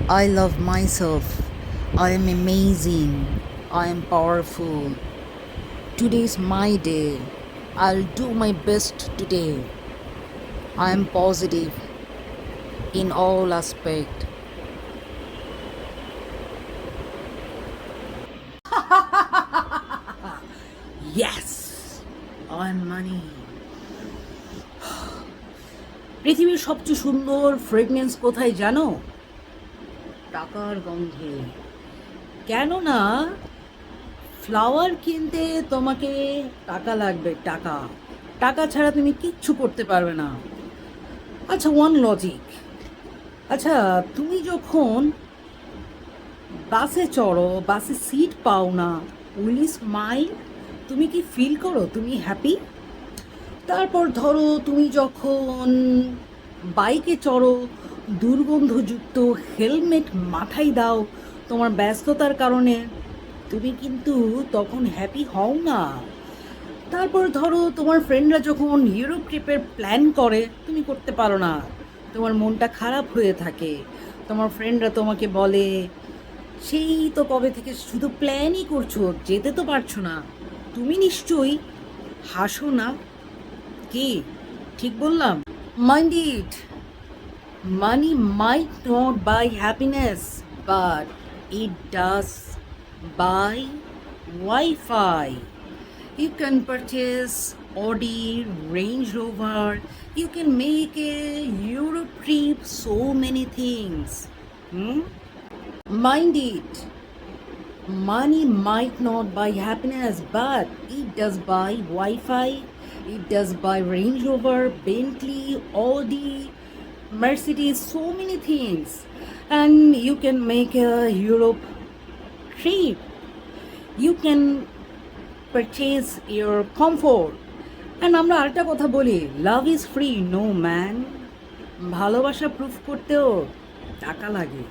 I love myself. I am amazing. I am powerful. Today's my day. I'll do my best today. I am positive in all aspect. Yes, I'm money. পৃথিবীর সবচেয়ে সুন্দর fragrance কোথায় জানো? টাকার গন্ধে। কেননা flower কিনতে তোমাকে টাকা লাগবে, টাকা। টাকা ছাড়া তুমি কিচ্ছু করতে পারবে না। আচ্ছা, ওয়ান লজিক। আচ্ছা, তুমি যখন বাসে চড়ো, বাসে সিট পাও না, উইল ইউ স্মাইল? তুমি কি ফিল করো তুমি হ্যাপি? তারপর ধরো তুমি যখন বাইকে চড়ো, দুর্গন্ধযুক্ত হেলমেট মাথায় দাও, তোমার ব্যস্ততার কারণে তুমি কিন্তু তখন হ্যাপি হও না। তারপর ধরো তোমার ফ্রেন্ডরা যখন ইউরোপ ট্রিপের প্ল্যান করে, তুমি করতে পারো না, তোমার মনটা খারাপ হয়ে থাকে। তোমার ফ্রেন্ডরা তোমাকে বলে, সেই তো কবে থেকে শুধু প্ল্যানই করছো, যেতে তো পারছো না। তুমি নিশ্চয়ই হাসো না? কি ঠিক বললাম? Mind it, money might not buy happiness, but it does buy Wi-Fi. You can purchase Audi, Range Rover, you can make a Europe trip, so many things. Mind it. Money might not buy happiness, but it does buy Wi-Fi, it does buy Range Rover, Bentley, Audi, Mercedes, so many things. And you can make a Europe trip. You can purchase your comfort. And আমরা আরেকটা কথা বলি, love is free, no man. ভালোবাসা proof করতেও টাকা লাগে।